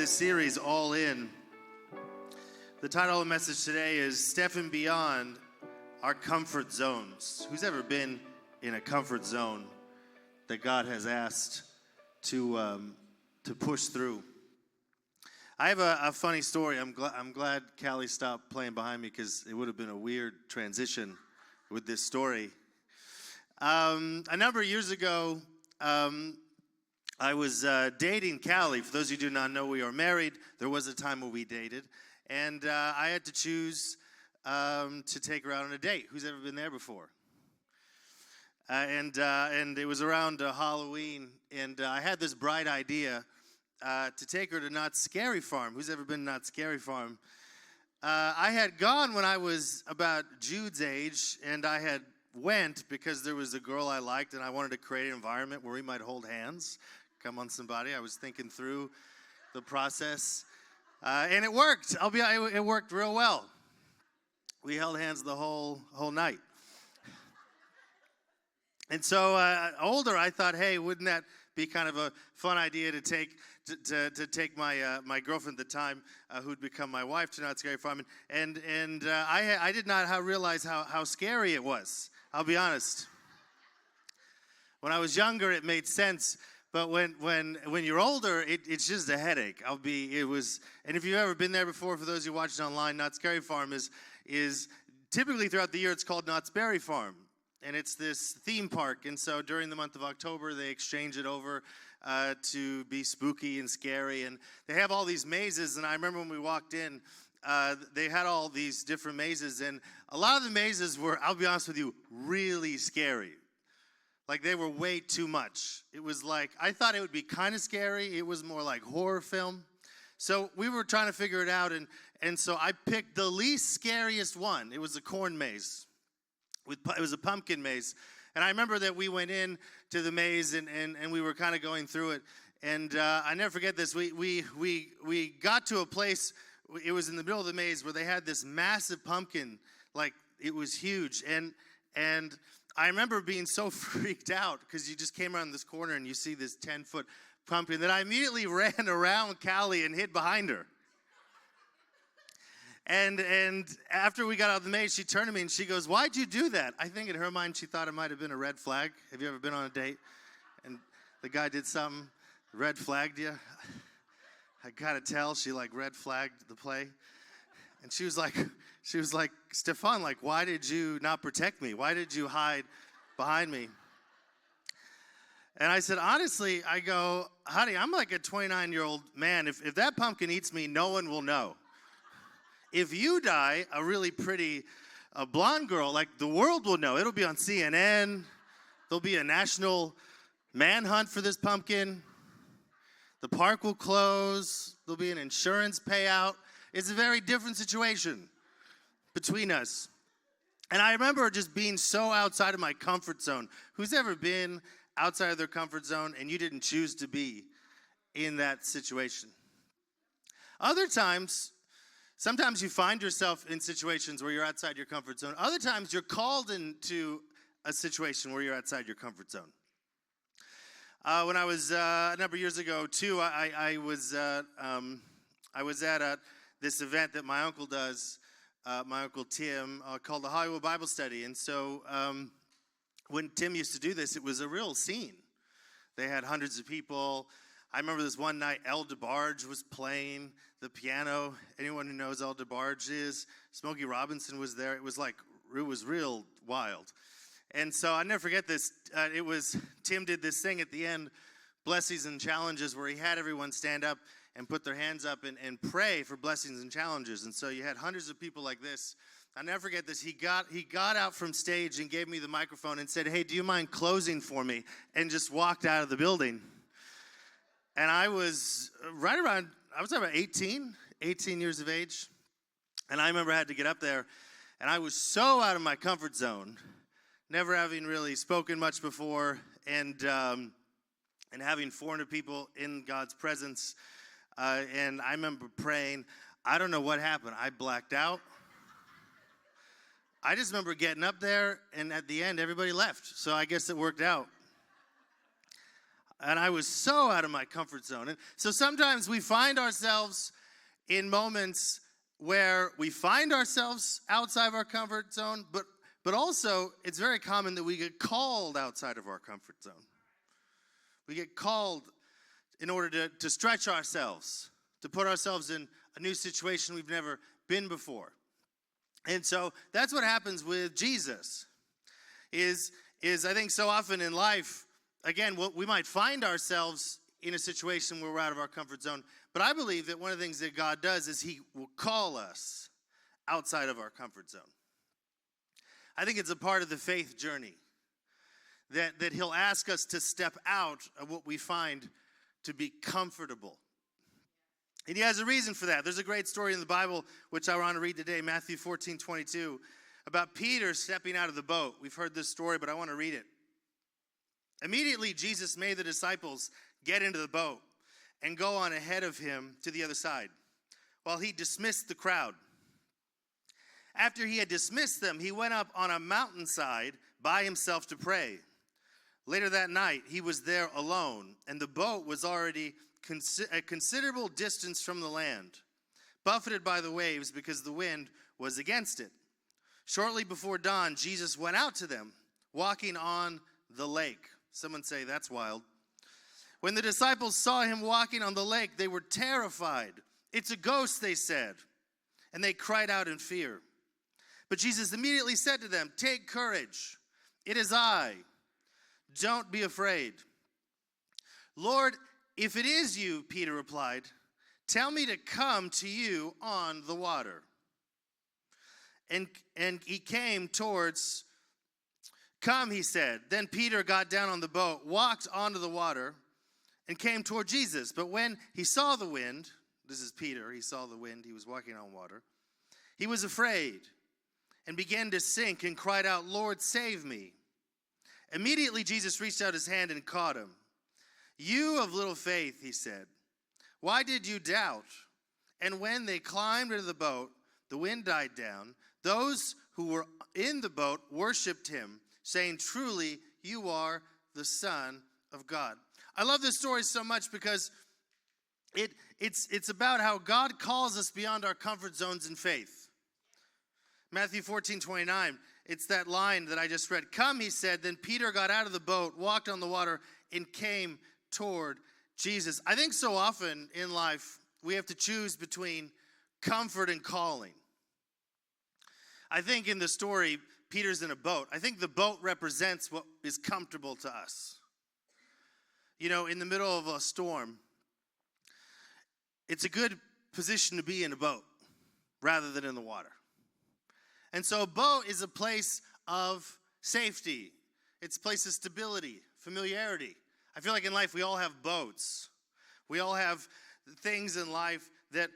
this series, All In. The title of the message today is Stefan Beyond Our Comfort Zones. Who's ever been in a comfort zone that God has asked to push through? I have a funny story. I'm glad Callie stopped playing behind me because it would have been a weird transition with this story. A number of years ago, I was dating Callie. For those of you who do not know, we are married. There was a time where we dated. And I had to choose to take her out on a date. Who's ever been there before? And it was around Halloween. And I had this bright idea to take her to Knott's Scary Farm. Who's ever been to Knott's Scary Farm? I had gone when I was about Jude's age. And I had went because there was a girl I liked. And I wanted to create an environment where we might hold hands. Come on, somebody. I was thinking through the process. And it worked. It worked real well. We held hands the whole night. And so older, I thought, hey, wouldn't that be kind of a fun idea to take my girlfriend at the time, who'd become my wife, to Knott's Scary Farm. And I did not realize how scary it was. I'll be honest. When I was younger, it made sense. But when you're older, it's just a headache. And if you've ever been there before, for those who watch it online, Knott's Scary Farm is typically throughout the year, it's called Knott's Berry Farm. And it's this theme park. And so during the month of October, they exchange it over to be spooky and scary. And they have all these mazes. And I remember when we walked in, they had all these different mazes. And a lot of the mazes were, I'll be honest with you, really scary. Like, they were way too much. It was like, I thought it would be kind of scary. It was more like horror film. So we were trying to figure it out, and so I picked the least scariest one. It was a corn maze. It was a pumpkin maze. And I remember that we went in to the maze, and we were kind of going through it. And I never forget this. We got to a place, it was in the middle of the maze, where they had this massive pumpkin. Like, it was huge. And I remember being so freaked out because you just came around this corner and you see this 10-foot pumpkin that I immediately ran around Callie and hid behind her. And after we got out of the maze, she turned to me and she goes, "Why'd you do that?" I think in her mind she thought it might have been a red flag. Have you ever been on a date and the guy did something, red flagged you? I gotta tell, she like red flagged the play. And she was like, "Stefan, like, why did you not protect me? Why did you hide behind me?" And I said, honestly, I go, "Honey, I'm like a 29-year-old man. If that pumpkin eats me, no one will know. If you die, a really pretty blonde girl, like, the world will know. It'll be on CNN. There'll be a national manhunt for this pumpkin. The park will close. There'll be an insurance payout. It's a very different situation between us." And I remember just being so outside of my comfort zone. Who's ever been outside of their comfort zone and you didn't choose to be in that situation? Other times, sometimes you find yourself in situations where you're outside your comfort zone. Other times, you're called into a situation where you're outside your comfort zone. When I was a number of years ago, too, I was at this event that my uncle does, my Uncle Tim, called the Hollywood Bible Study. And so when Tim used to do this, it was a real scene. They had hundreds of people. I remember this one night, El DeBarge was playing the piano. Anyone who knows El DeBarge is? Smokey Robinson was there. It was real wild. And so I never forget this. Tim did this thing at the end, Blessings and Challenges, where he had everyone stand up and put their hands up and pray for blessings and challenges. And so you had hundreds of people like this. I'll never forget this. He got out from stage and gave me the microphone and said, "Hey, do you mind closing for me?" And just walked out of the building. And I was about 18 years of age. And I remember I had to get up there. And I was so out of my comfort zone, never having really spoken much before, and having 400 people in God's presence. And I remember praying. I don't know what happened. I blacked out. I just remember getting up there, and at the end, everybody left. So I guess it worked out. And I was so out of my comfort zone. And so sometimes we find ourselves in moments where we find ourselves outside of our comfort zone, but also it's very common that we get called outside of our comfort zone. We get called in order to stretch ourselves, to put ourselves in a new situation we've never been before. And so that's what happens with Jesus, is I think so often in life, again, we might find ourselves in a situation where we're out of our comfort zone, but I believe that one of the things that God does is he will call us outside of our comfort zone. I think it's a part of the faith journey that he'll ask us to step out of what we find to be comfortable. And he has a reason for that. There's a great story in the Bible, which I want to read today, Matthew 14:22, about Peter stepping out of the boat. We've heard this story, but I want to read it. Immediately, Jesus made the disciples get into the boat and go on ahead of him to the other side, while he dismissed the crowd. After he had dismissed them, he went up on a mountainside by himself to pray. Later that night, he was there alone, and the boat was already a considerable distance from the land, buffeted by the waves because the wind was against it. Shortly before dawn, Jesus went out to them, walking on the lake. Someone say, that's wild. When the disciples saw him walking on the lake, they were terrified. It's a ghost, they said, and they cried out in fear. But Jesus immediately said to them, take courage. It is I. Don't be afraid. Lord, if it is you, Peter replied, tell me to come to you on the water. And he came towards, come, he said. Then Peter got down on the boat, walked onto the water, and came toward Jesus. But when he saw the wind, this is Peter, he saw the wind, he was walking on water, he was afraid and began to sink and cried out, Lord, save me. Immediately Jesus reached out his hand and caught him. You of little faith, he said, why did you doubt? And when they climbed into the boat, the wind died down. Those who were in the boat worshiped him, saying, truly, you are the Son of God. I love this story so much because it's about how God calls us beyond our comfort zones in faith. Matthew 14:29, it's that line that I just read. Come, he said. Then Peter got out of the boat, walked on the water, and came toward Jesus. I think so often in life we have to choose between comfort and calling. I think in the story, Peter's in a boat. I think the boat represents what is comfortable to us. You know, in the middle of a storm, it's a good position to be in a boat rather than in the water. And so a boat is a place of safety. It's a place of stability, familiarity. I feel like in life we all have boats. We all have things in life that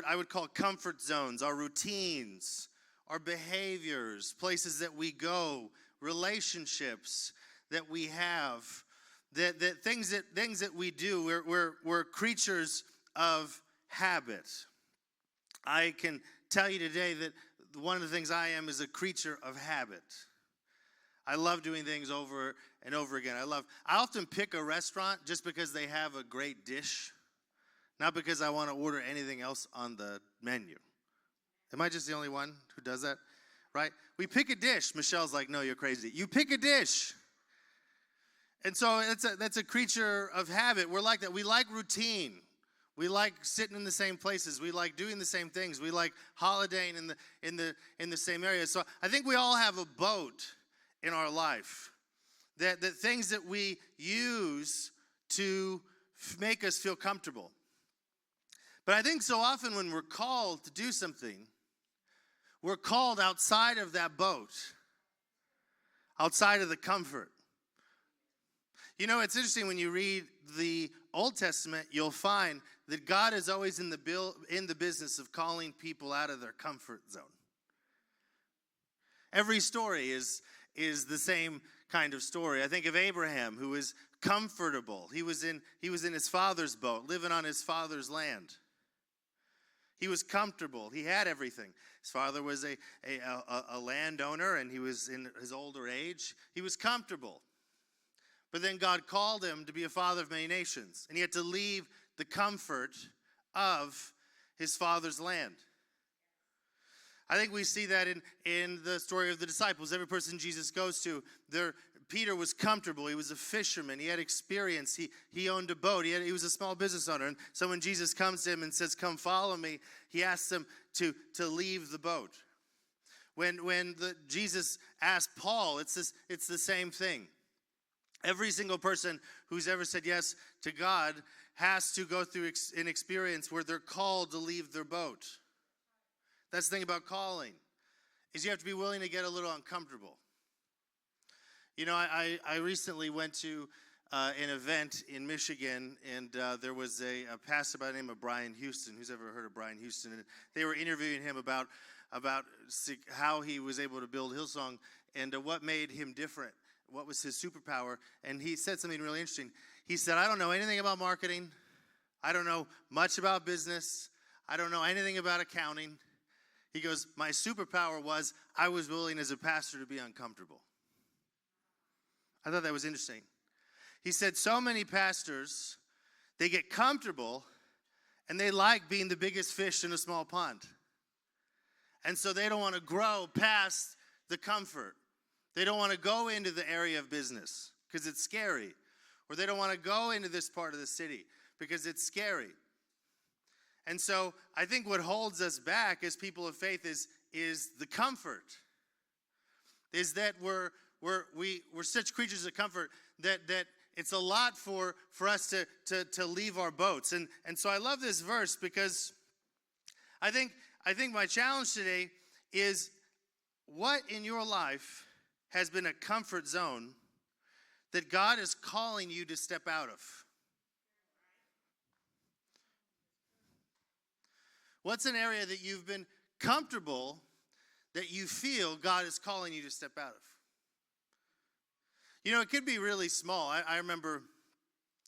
I would call comfort zones, our routines, our behaviors, places that we go, relationships that we have, that things that we do. We're creatures of habit. I can tell you today that one of the things I am is a creature of habit. I love doing things over and over again. I often pick a restaurant just because they have a great dish, not because I want to order anything else on the menu. Am I just the only one who does that? Right? We pick a dish. Michelle's like, no, you're crazy. You pick a dish. And so that's a creature of habit. We're like that. We like routine. We like sitting in the same places. We like doing the same things. We like holidaying in the same area. So I think we all have a boat in our life. That things that we use to make us feel comfortable. But I think so often when we're called to do something, we're called outside of that boat, outside of the comfort. You know, it's interesting when you read the Old Testament, you'll find that God is always in the business of calling people out of their comfort zone. Every story is the same kind of story. I think of Abraham, who was comfortable. He was in his father's boat, living on his father's land. He was comfortable. He had everything. His father was a landowner, and he was in his older age. He was comfortable. But then God called him to be a father of many nations. And he had to leave the comfort of his father's land. I think we see that in the story of the disciples. Every person Jesus goes to, Peter was comfortable. He was a fisherman. He had experience. He owned a boat. He was a small business owner. And so when Jesus comes to him and says, come follow me, he asks him to leave the boat. When Jesus asked Paul, it's the same thing. Every single person who's ever said yes to God has to go through an experience where they're called to leave their boat. That's the thing about calling, is you have to be willing to get a little uncomfortable. You know, I recently went to an event in Michigan, and there was a pastor by the name of Brian Houston. Who's ever heard of Brian Houston? And they were interviewing him about how he was able to build Hillsong and what made him different. What was his superpower? And he said something really interesting. He said, I don't know anything about marketing. I don't know much about business. I don't know anything about accounting. He goes, my superpower was I was willing as a pastor to be uncomfortable. I thought that was interesting. He said so many pastors, they get comfortable and they like being the biggest fish in a small pond. And so they don't want to grow past the comfort. They don't want to go into the area of business because it's scary. Or they don't want to go into this part of the city because it's scary. And so I think what holds us back as people of faith is the comfort. Is that we're such creatures of comfort that it's a lot for us to leave our boats. And so I love this verse because I think my challenge today is, what in your life has been a comfort zone that God is calling you to step out of? What's an area that you've been comfortable that you feel God is calling you to step out of? You know, it could be really small. I remember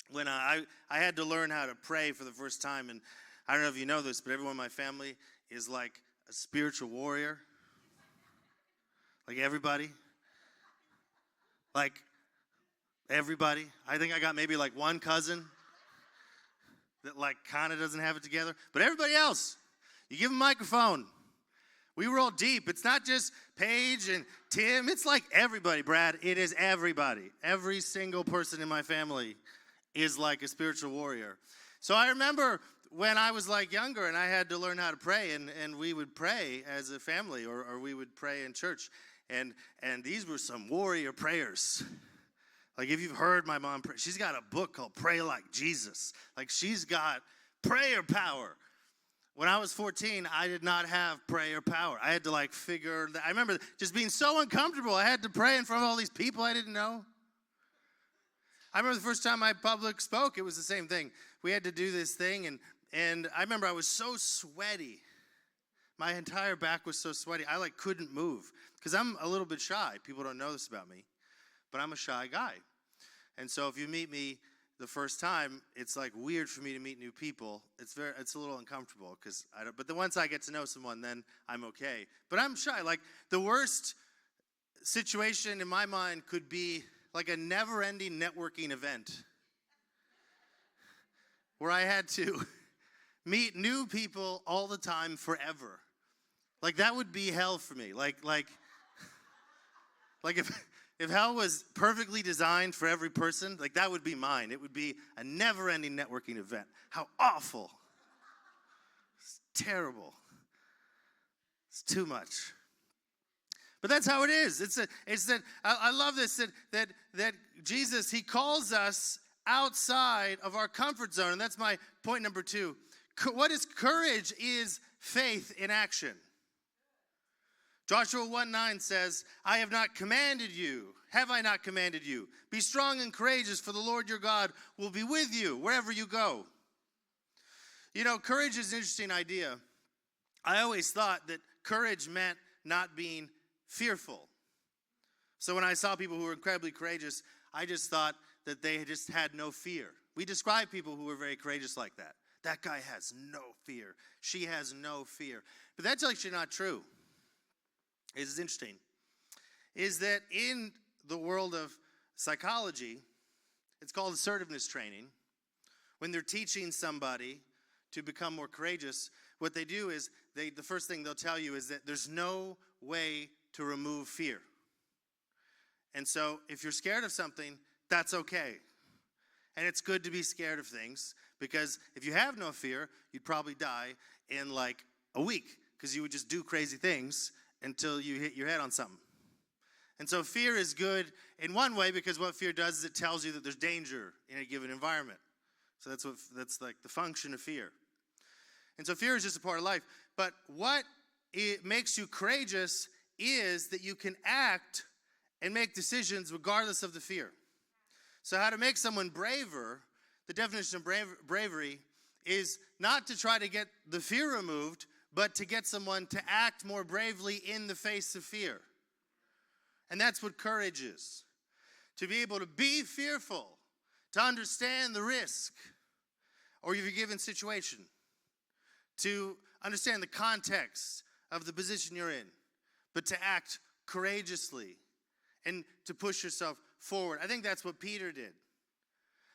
when I had to learn how to pray for the first time, and I don't know if you know this, but everyone in my family is like a spiritual warrior. Like everybody. Like everybody. I think I got maybe like one cousin that like kind of doesn't have it together. But everybody else, you give them a microphone. We roll deep. It's not just Paige and Tim. It's like everybody, Brad. It is everybody. Every single person in my family is like a spiritual warrior. So I remember when I was like younger and I had to learn how to pray, and we would pray as a family, or we would pray in church. And these were some warrior prayers. Like if you've heard my mom pray, she's got a book called Pray Like Jesus. Like she's got prayer power. When I was 14, I did not have prayer power. I had to like figure that. I remember just being so uncomfortable. I had to pray in front of all these people I didn't know. I remember the first time I public spoke, it was the same thing. We had to do this thing, and I remember I was so sweaty. My entire back was so sweaty. I like couldn't move because I'm a little bit shy. People don't know this about me, but I'm a shy guy. And so if you meet me the first time, it's like weird for me to meet new people. It's a little uncomfortable because but then once I get to know someone, then I'm okay. But I'm shy. Like the worst situation in my mind could be like a never-ending networking event where I had to meet new people all the time forever. Like that would be hell for me. Like if hell was perfectly designed for every person, like that would be mine. It would be a never-ending networking event. How awful. It's terrible. It's too much. But that's how it is. It's that I love this that Jesus, he calls us outside of our comfort zone. And that's my point number 2. What is courage? Is faith in action. Joshua 1:9 says, I have not commanded you. Have I not commanded you? Be strong and courageous, for the Lord your God will be with you wherever you go. You know, courage is an interesting idea. I always thought that courage meant not being fearful. So when I saw people who were incredibly courageous, I just thought that they just had no fear. We describe people who were very courageous like that. That guy has no fear. She has no fear. But that's actually not true. It's interesting. Is that in the world of psychology, It's called assertiveness training. When they're teaching somebody to become more courageous, what they do is the first thing they'll tell you is that there's no way to remove fear. And so if you're scared of something, that's okay. And it's good to be scared of things, because if you have no fear, you'd probably die in like a week, because you would just do crazy things until you hit your head on something. And so fear is good in one way, because what fear does is it tells you that there's danger in a given environment. So that's like the function of fear. And so fear is just a part of life. But what it makes you courageous is that you can act and make decisions regardless of the fear. So how to make someone braver, the definition of bravery is not to try to get the fear removed, but to get someone to act more bravely in the face of fear. And that's what courage is. To be able to be fearful, to understand the risk or your given situation, to understand the context of the position you're in, but to act courageously and to push yourself forward. I think that's what Peter did.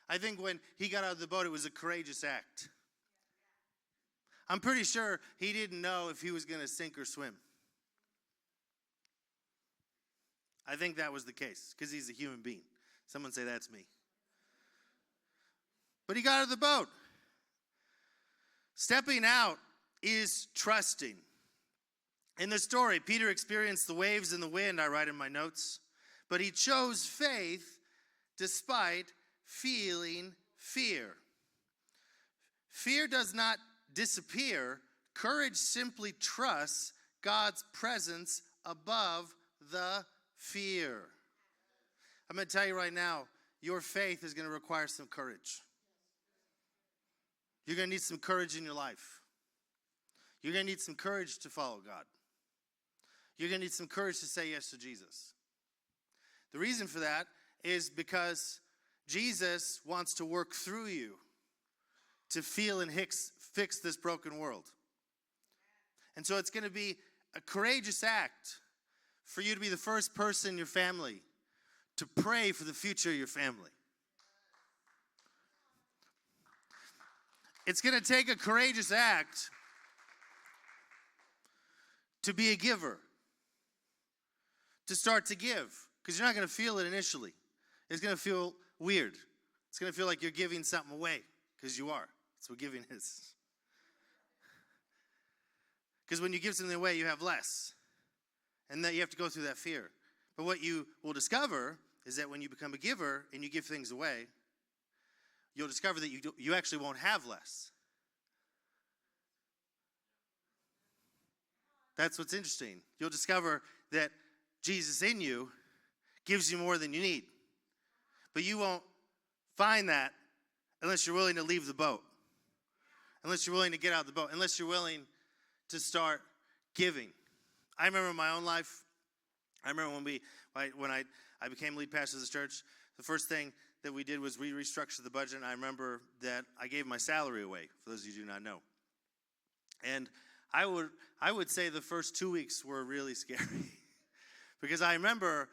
I think when he got out of the boat, it was a courageous act. I'm pretty sure he didn't know if he was going to sink or swim. I think that was the case, because he's a human being. Someone say, that's me. But he got out of the boat. Stepping out is trusting. In the story, Peter experienced the waves and the wind, I write in my notes. But he chose faith despite feeling fear. Fear does not disappear. Courage simply trusts God's presence above the fear. I'm going to tell you right now, your faith is going to require some courage. You're going to need some courage in your life. You're going to need some courage to follow God. You're going to need some courage to say yes to Jesus. The reason for that is because Jesus wants to work through you to feel and fix this broken world. And so it's going to be a courageous act for you to be the first person in your family to pray for the future of your family. It's going to take a courageous act to be a giver, to start to give, because you're not going to feel it initially. It's going to feel weird. It's going to feel like you're giving something away, because you are. That's what giving is. Because when you give something away, you have less. And then you have to go through that fear. But what you will discover is that when you become a giver and you give things away, you'll discover that you actually won't have less. That's what's interesting. You'll discover that Jesus in you gives you more than you need. But you won't find that unless you're willing to leave the boat. Unless you're willing to get out of the boat. Unless you're willing to start giving. I remember in my own life, I remember when I became lead pastor of this church, the first thing that we did was we restructured the budget, and I remember that I gave my salary away, for those of you who do not know. And I would say the first 2 weeks were really scary. Because I remember,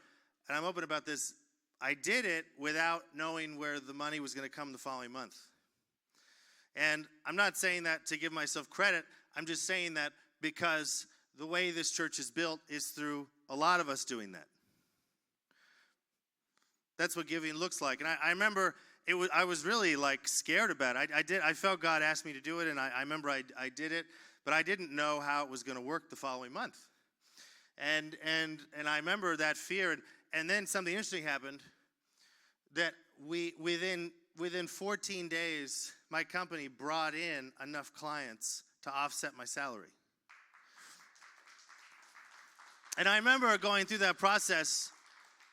and I'm open about this, I did it without knowing where the money was going to come the following month. And I'm not saying that to give myself credit. I'm just saying that because the way this church is built is through a lot of us doing that. That's what giving looks like. And I remember I was really like scared about it. I felt God asked me to do it, and I remember I did it, but I didn't know how it was going to work the following month. And I remember that fear, and then something interesting happened that within 14 days, my company brought in enough clients to offset my salary. And I remember going through that process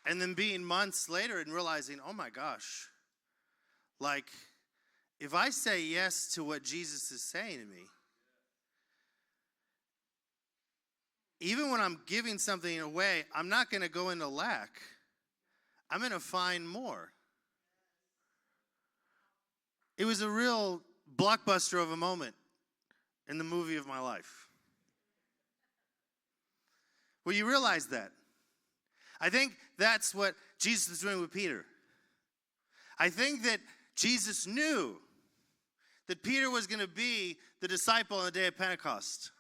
and then being months later and realizing, oh my gosh, like if I say yes to what Jesus is saying to me, even when I'm giving something away, I'm not going to go into lack. I'm going to find more. It was a real blockbuster of a moment in the movie of my life. Well, you realize that. I think that's what Jesus is doing with Peter. I think that Jesus knew that Peter was going to be the disciple on the day of Pentecost,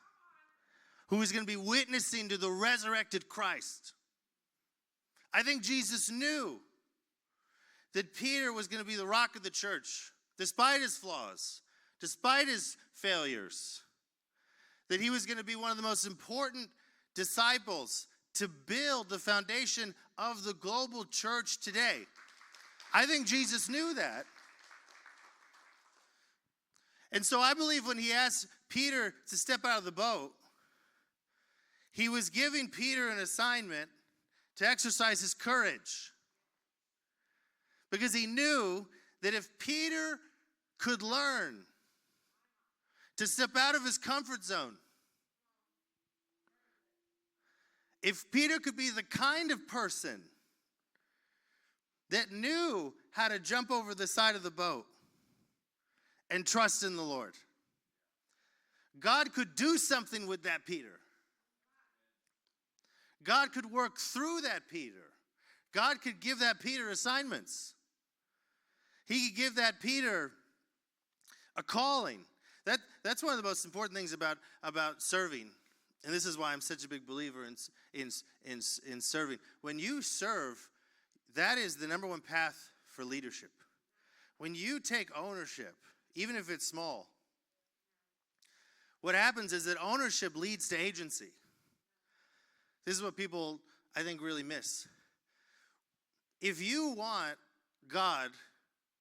who was going to be witnessing to the resurrected Christ. I think Jesus knew that Peter was going to be the rock of the church, despite his flaws, despite his failures, that he was going to be one of the most important disciples to build the foundation of the global church today. I think Jesus knew that. And so I believe when he asked Peter to step out of the boat, he was giving Peter an assignment to exercise his courage. Because he knew that if Peter could learn to step out of his comfort zone, if Peter could be the kind of person that knew how to jump over the side of the boat and trust in the Lord, God could do something with that Peter. God could work through that Peter. God could give that Peter assignments. He could give that Peter a calling. That's one of the most important things about serving. And this is why I'm such a big believer in serving. When you serve, that is the number one path for leadership. When you take ownership, even if it's small, what happens is that ownership leads to agency. This is what people, I think, really miss. If you want God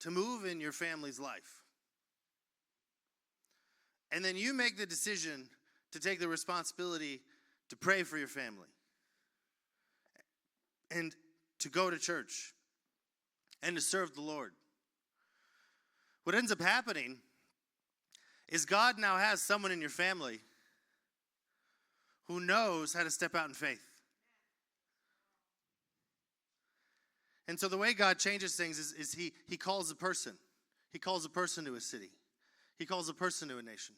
to move in your family's life, and then you make the decision to take the responsibility to pray for your family, and to go to church, and to serve the Lord, what ends up happening is God now has someone in your family who knows how to step out in faith. And so the way God changes things is he calls a person. He calls a person to a city. He calls a person to a nation.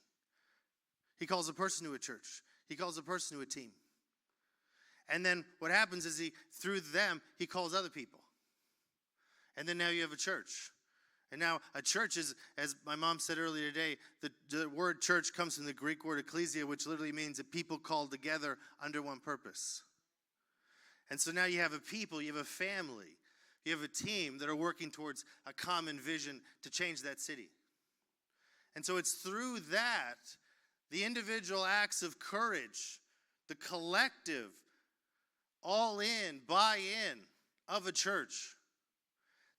He calls a person to a church. He calls a person to a team. And then what happens is through them, he calls other people. And then now you have a church. And now a church is, as my mom said earlier today, the word church comes from the Greek word ecclesia, which literally means a people called together under one purpose. And so now you have a people, you have a family, you have a team that are working towards a common vision to change that city. And so it's through that, the individual acts of courage, the collective, all-in, buy-in of a church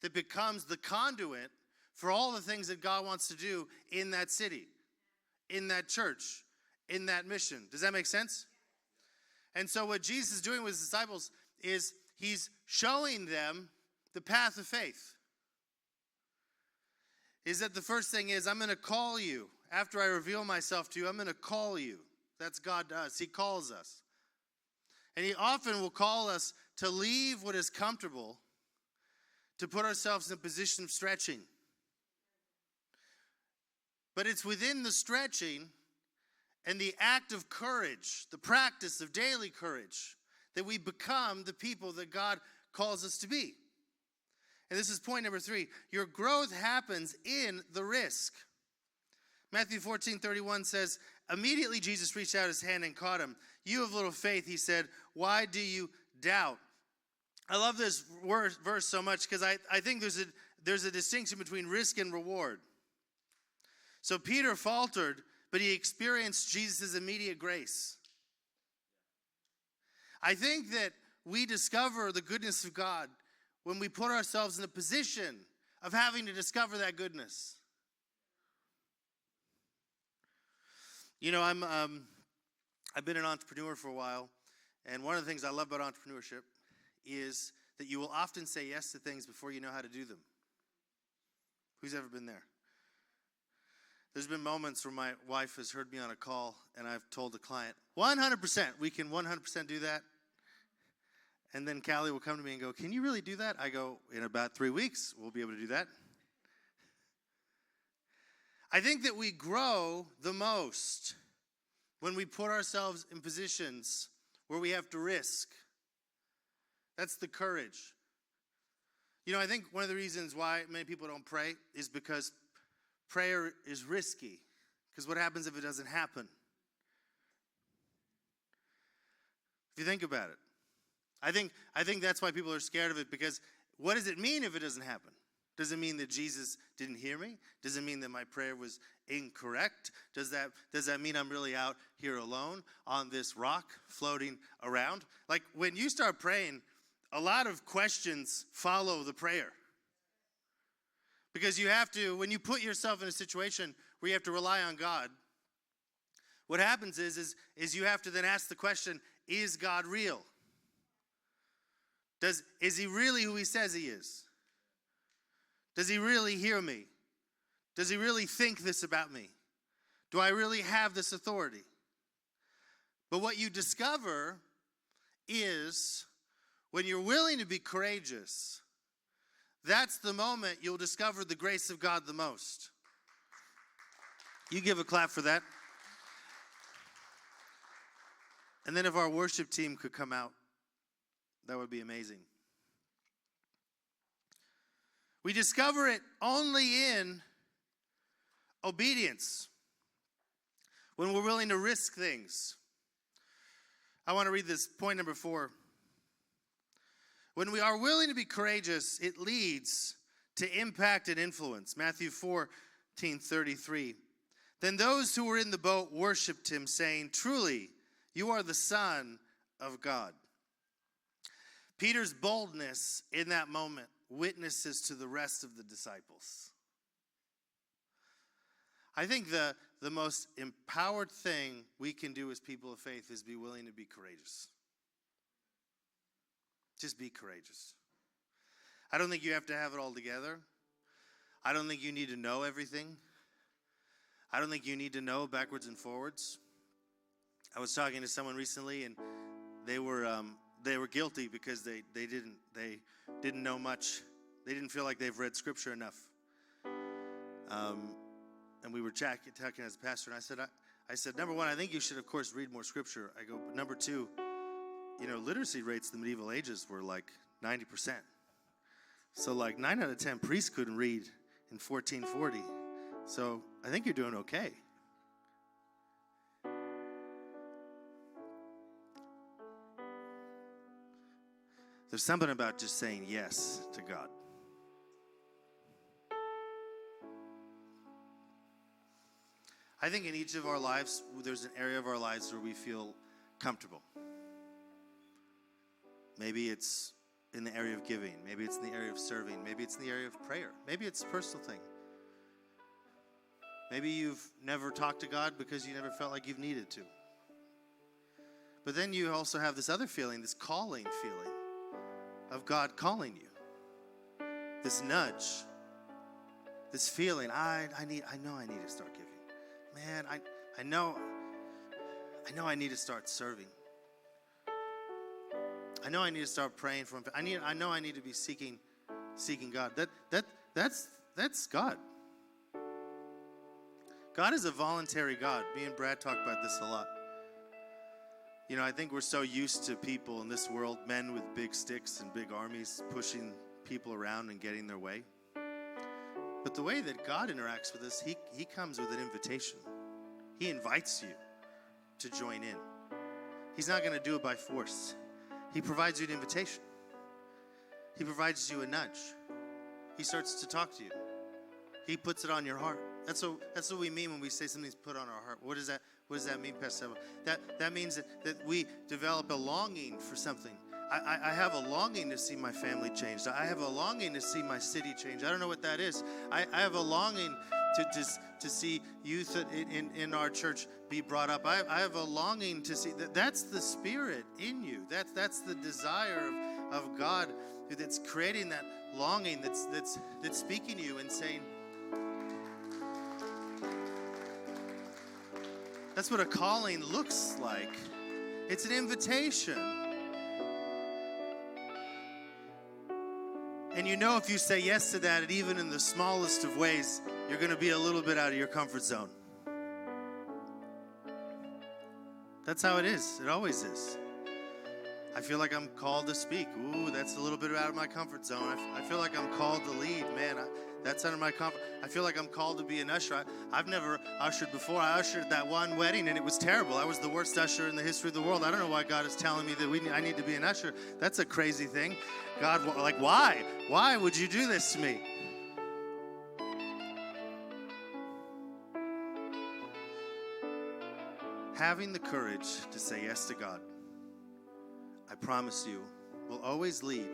that becomes the conduit for all the things that God wants to do in that city, in that church, in that mission. Does that make sense? And so what Jesus is doing with his disciples is he's showing them the path of faith. Is that the first thing is, I'm going to call you. After I reveal myself to you, I'm going to call you. That's God does. He calls us. And he often will call us to leave what is comfortable, to put ourselves in a position of stretching. But it's within the stretching and the act of courage, the practice of daily courage, that we become the people that God calls us to be. And this is point number 3. Your growth happens in the risk. Matthew 14:31 says, immediately Jesus reached out his hand and caught him. You have little faith, he said, why do you doubt? I love this verse so much because I think there's a distinction between risk and reward. So Peter faltered, but he experienced Jesus' immediate grace. I think that we discover the goodness of God when we put ourselves in a position of having to discover that goodness. You know, I've been an entrepreneur for a while, and one of the things I love about entrepreneurship is that you will often say yes to things before you know how to do them. Who's ever been there? There's been moments where my wife has heard me on a call, and I've told the client, 100%, we can 100% do that. And then Callie will come to me and go, can you really do that? I go, in about 3 weeks, we'll be able to do that. I think that we grow the most when we put ourselves in positions where we have to risk. That's the courage. You know, I think one of the reasons why many people don't pray is because prayer is risky. Because what happens if it doesn't happen? If you think about it. I think that's why people are scared of it, because what does it mean if it doesn't happen? Does it mean that Jesus didn't hear me? Does it mean that my prayer was incorrect? Does that mean I'm really out here alone on this rock floating around? Like, when you start praying, a lot of questions follow the prayer. Because you have to, when you put yourself in a situation where you have to rely on God, what happens is you have to then ask the question, is God real? Is he really who he says he is? Does he really hear me? Does he really think this about me? Do I really have this authority? But what you discover is when you're willing to be courageous, that's the moment you'll discover the grace of God the most. You give a clap for that. And then if our worship team could come out, that would be amazing. We discover it only in obedience, when we're willing to risk things. I want to read this point number 4. When we are willing to be courageous, it leads to impact and influence. Matthew 14:33. Then those who were in the boat worshipped him, saying, "Truly, you are the Son of God." Peter's boldness in that moment witnesses to the rest of the disciples. I think the most empowered thing we can do as people of faith is be willing to be courageous. Just be courageous. I don't think you have to have it all together. I don't think you need to know everything. I don't think you need to know backwards and forwards. I was talking to someone recently, and they were guilty because they didn't know much. They didn't feel like they've read Scripture enough. And we were talking as a pastor, and I said, number one, I think you should, of course, read more Scripture. I go, but number two, literacy rates in the medieval ages were like 90%. So like 9 out of 10 priests couldn't read in 1440. So I think you're doing okay. There's something about just saying yes to God. I think in each of our lives, there's an area of our lives where we feel comfortable. Maybe it's in the area of giving. Maybe it's in the area of serving. Maybe it's in the area of prayer. Maybe it's a personal thing. Maybe you've never talked to God because you never felt like you've needed to. But then you also have this other feeling, this calling feeling of God calling you. This nudge. This feeling, I know I need to start giving. Man, I know I need to start serving. I know I need to start praying for him. I know I need to be seeking God. That's God. God is a voluntary God. Me and Brad talk about this a lot. I think we're so used to people in this world, men with big sticks and big armies, pushing people around and getting their way. But the way that God interacts with us, he comes with an invitation. He invites you to join in. He's not going to do it by force. He provides you an invitation. He provides you a nudge. He starts to talk to you. He puts it on your heart. That's what we mean when we say something's put on our heart. What does that mean, Pastor Stefan? That means that we develop a longing for something. I have a longing to see my family changed. I have a longing to see my city change. I don't know what that is. I have a longing to see youth in our church be brought up. I have a longing to see that's the Spirit in you. That's the desire of God that's creating that longing that's speaking to you and saying. That's what a calling looks like. It's an invitation. And if you say yes to that, and even in the smallest of ways, you're going to be a little bit out of your comfort zone. That's how it is. It always is. I feel like I'm called to speak. Ooh, that's a little bit out of my comfort zone. I feel like I'm called to lead. Man, that's under my comfort. I feel like I'm called to be an usher. I've never ushered before. I ushered that one wedding, and it was terrible. I was the worst usher in the history of the world. I don't know why God is telling me that I need to be an usher. That's a crazy thing. God, like, why? Why would you do this to me? Having the courage to say yes to God, I promise you, will always lead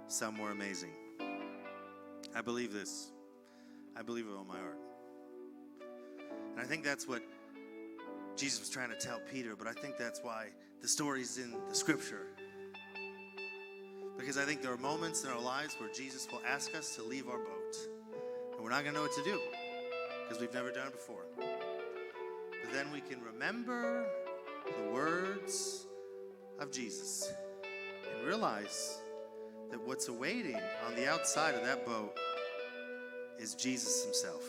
somewhere amazing. I believe this. I believe it with all my heart. And I think that's what Jesus was trying to tell Peter, but I think that's why the story's in the scripture. Because I think there are moments in our lives where Jesus will ask us to leave our boat. And we're not going to know what to do because we've never done it before. But then we can remember the words of Jesus and realize that what's awaiting on the outside of that boat is Jesus himself.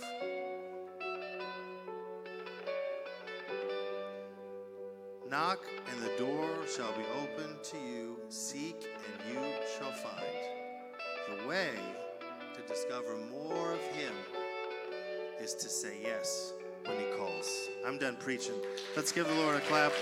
Knock and the door shall be opened to you. Seek and you shall find. The way to discover more of him is to say yes when he calls. I'm done preaching. Let's give the Lord a clap.